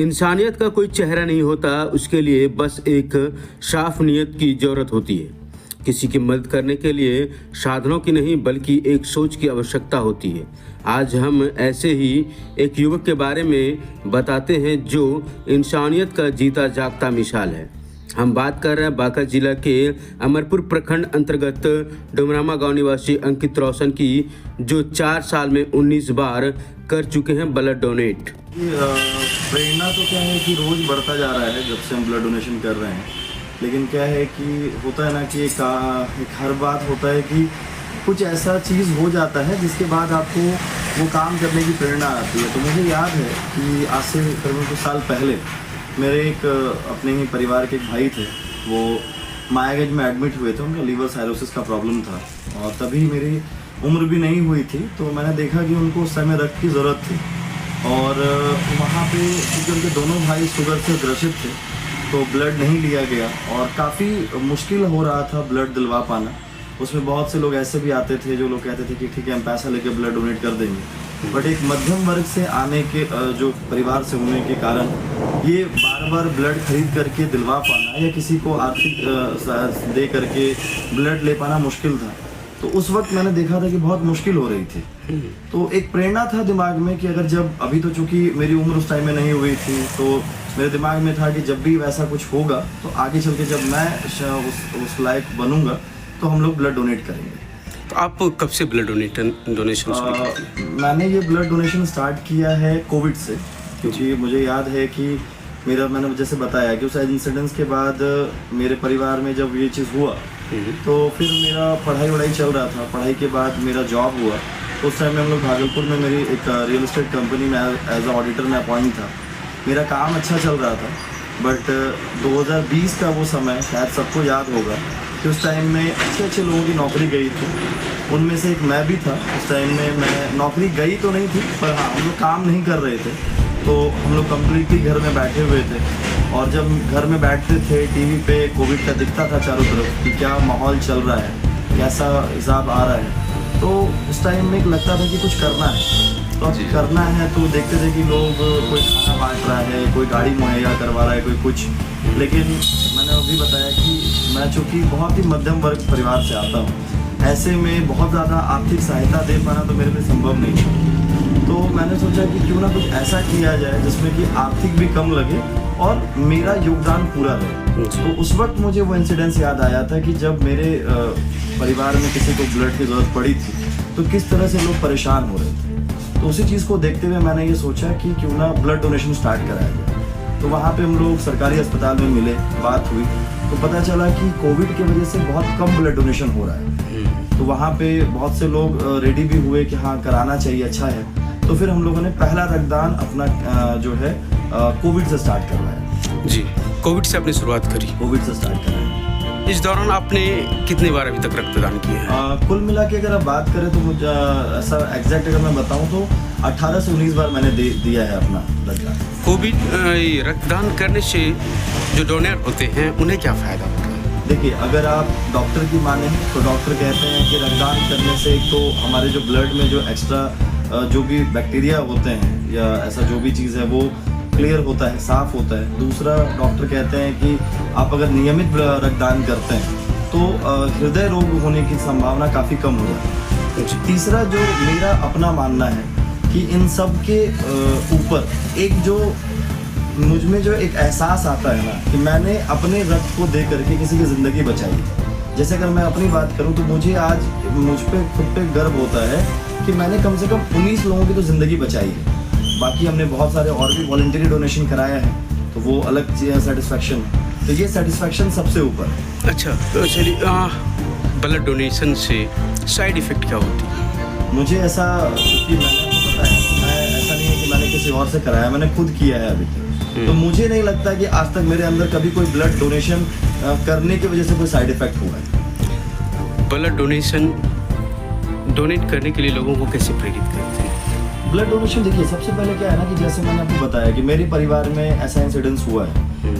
इंसानियत का कोई चेहरा नहीं होता, उसके लिए बस एक साफ नीयत की ज़रूरत होती है। किसी की मदद करने के लिए साधनों की नहीं बल्कि एक सोच की आवश्यकता होती है। आज हम ऐसे ही एक युवक के बारे में बताते हैं जो इंसानियत का जीता जागता मिसाल है। हम बात कर रहे हैं बांका जिला के अमरपुर प्रखंड अंतर्गत डुमरामा गांव निवासी अंकित रोशन की, जो 4 साल में 19 बार कर चुके हैं ब्लड डोनेट। प्रेरणा तो क्या है कि रोज़ बढ़ता जा रहा है जब से हम ब्लड डोनेशन कर रहे हैं। लेकिन क्या है कि होता है ना कि एक हर बात होता है कि कुछ ऐसा चीज़ हो जाता है जिसके बाद आपको वो काम करने की प्रेरणा आती है। तो मुझे याद है कि आज से करीबन कुछ साल पहले मेरे एक अपने ही परिवार के एक भाई थे, वो मायागंज में एडमिट हुए थे। उनका लीवर साइरोसिस का प्रॉब्लम था और तभी मेरी उम्र भी नहीं हुई थी। तो मैंने देखा कि उनको उस समय रक्त की ज़रूरत थी और वहाँ पे क्योंकि उनके दोनों भाई शुगर से ग्रसित थे तो ब्लड नहीं लिया गया और काफ़ी मुश्किल हो रहा था ब्लड दिलवा पाना। उसमें बहुत से लोग ऐसे भी आते थे जो लोग कहते थे कि ठीक है हम पैसा लेके ब्लड डोनेट कर देंगे, बट एक मध्यम वर्ग से आने के जो परिवार से होने के कारण ये बार बार ब्लड खरीद करके दिलवा पाना या किसी को आर्थिक दे करके ब्लड ले पाना मुश्किल था। तो उस वक्त मैंने देखा था कि बहुत मुश्किल हो रही थी। तो एक प्रेरणा था दिमाग में कि अगर जब अभी तो चूँकि मेरी उम्र उस टाइम में नहीं हुई थी तो मेरे दिमाग में था कि जब भी वैसा कुछ होगा तो आगे चल के जब मैं उस लायक बनूंगा तो हम लोग ब्लड डोनेट करेंगे। तो आप कब से ब्लड डोनेशन शुरू किए? मैंने ये ब्लड डोनेशन स्टार्ट किया है कोविड से, क्योंकि मुझे याद है कि मैंने जैसे बताया कि उस इंसिडेंस के बाद मेरे परिवार में जब ये चीज़ हुआ तो फिर मेरा पढ़ाई चल रहा था। पढ़ाई के बाद मेरा जॉब हुआ। उस टाइम में हम लोग भागलपुर में मेरी एक रियल एस्टेट कंपनी में एज अ ऑडिटर में अपॉइंट था। मेरा काम अच्छा चल रहा था, बट 2020 का वो समय शायद सबको याद होगा कि उस टाइम में अच्छे लोगों की नौकरी गई थी। उनमें से एक मैं भी था। उस टाइम में मैं नौकरी गई तो नहीं थी, पर हाँ हम लोग काम नहीं कर रहे थे। तो हम लोग कम्प्लीटली घर में बैठे हुए थे और जब घर में बैठते थे टीवी पे कोविड का दिखता था चारों तरफ कि क्या माहौल चल रहा है, कैसा हिसाब आ रहा है। तो उस टाइम में लगता था कि कुछ करना है। तो अब करना है तो देखते थे कि लोग कोई खाना बांट रहा है, कोई गाड़ी मुहैया करवा रहा है, कोई कुछ। लेकिन मैंने अभी बताया कि मैं चूँकि बहुत ही मध्यम वर्ग परिवार से आता हूँ, ऐसे में बहुत ज़्यादा आर्थिक सहायता दे पाना तो मेरे लिए संभव नहीं था। तो मैंने सोचा कि क्यों ना कुछ ऐसा किया जाए जिसमें कि आर्थिक भी कम लगे और मेरा योगदान पूरा रहे। तो उस वक्त मुझे वो इंसिडेंस याद आया था कि जब मेरे परिवार में किसी को ब्लड की ज़रूरत पड़ी थी तो किस तरह से लोग परेशान हो रहे थे। तो उसी चीज़ को देखते हुए मैंने ये सोचा कि क्यों ना ब्लड डोनेशन स्टार्ट कराया जाए। तो वहाँ पे हम लोग सरकारी अस्पताल में मिले, बात हुई तो पता चला कि कोविड की वजह से बहुत कम ब्लड डोनेशन हो रहा है। तो वहाँ पे बहुत से लोग रेडी भी हुए कि हाँ कराना चाहिए, अच्छा है। तो फिर हम लोगों ने पहला रक्तदान अपना जो है कोविड से स्टार्ट करवाया। जी, कोविड से आपने शुरुआत करी? कोविड से स्टार्ट कराया। इस दौरान आपने कितनी बार अभी तक रक्तदान किया है? कुल मिला के अगर आप बात करें तो मुझे ऐसा एग्जैक्ट अगर मैं बताऊं तो 18 से 19 बार मैंने दिया है अपना रक्तदान। कोविड रक्तदान करने से जो डोनर होते हैं उन्हें क्या फ़ायदा होता है? देखिए, अगर आप डॉक्टर की माने तो डॉक्टर कहते हैं कि रक्तदान करने से एक तो हमारे जो ब्लड में जो एक्स्ट्रा जो भी बैक्टीरिया होते हैं या ऐसा जो भी चीज़ है वो क्लियर होता है, साफ़ होता है। दूसरा, डॉक्टर कहते हैं कि आप अगर नियमित रक्तदान करते हैं तो हृदय रोग होने की संभावना काफ़ी कम हो जाती है। तीसरा, जो मेरा अपना मानना है कि इन सब के ऊपर एक जो मुझ में जो एक एहसास आता है ना कि मैंने अपने रक्त को दे करके किसी की ज़िंदगी बचाई। जैसे अगर मैं अपनी बात करूं तो मुझे आज मुझ पे खुद पे गर्व होता है कि मैंने कम से कम 19 लोगों की तो ज़िंदगी बचाई है। बाकी हमने बहुत सारे और भी वॉलंटरी डोनेशन कराया है तो वो अलग सेटिस्फैक्शन है। तो ये सेटिस्फैक्शन सबसे ऊपर है। अच्छा, तो चलिए, ब्लड डोनेशन से साइड इफ़ेक्ट क्या होती है? मुझे ऐसा, क्योंकि मैंने आपको बताया मैं ऐसा नहीं है कि मैंने किसी और से कराया, मैंने खुद किया है अभी तक। तो मुझे नहीं लगता कि आज तक मेरे अंदर कभी कोई ब्लड डोनेशन करने की वजह से कोई साइड इफेक्ट हुआ है। ब्लड डोनेट करने के लिए लोगों को कैसे प्रेरित करते हैं? ब्लड डोनेशन, देखिए सबसे पहले क्या है ना कि जैसे मैंने आपको बताया कि मेरे परिवार में ऐसा इंसिडेंस हुआ है।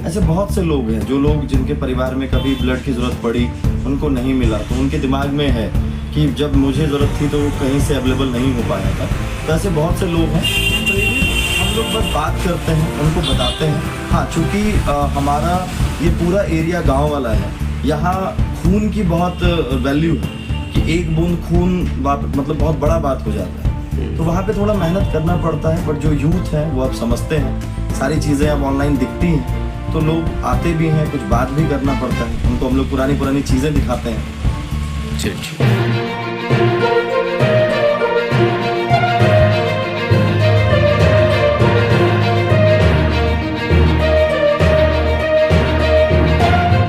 ऐसे बहुत से लोग हैं जो लोग जिनके परिवार में कभी ब्लड की ज़रूरत पड़ी, उनको नहीं मिला, तो उनके दिमाग में है कि जब मुझे ज़रूरत थी तो कहीं से अवेलेबल नहीं हो पाया था। तो ऐसे बहुत से लोग हैं। प्रेरित हम हम लोग बस बात करते हैं, उनको बताते हैं। हाँ, चूँकि हमारा ये पूरा एरिया गांव वाला है, यहाँ खून की बहुत वैल्यू है कि एक बूंद खून मतलब बहुत बड़ा बात हो जाता है। तो वहाँ पे थोड़ा मेहनत करना पड़ता है, पर जो यूथ है वो अब समझते हैं, सारी चीज़ें अब ऑनलाइन दिखती हैं तो लोग आते भी हैं, कुछ बात भी करना पड़ता है, उनको हम लोग पुरानी चीज़ें दिखाते हैं। चलिए।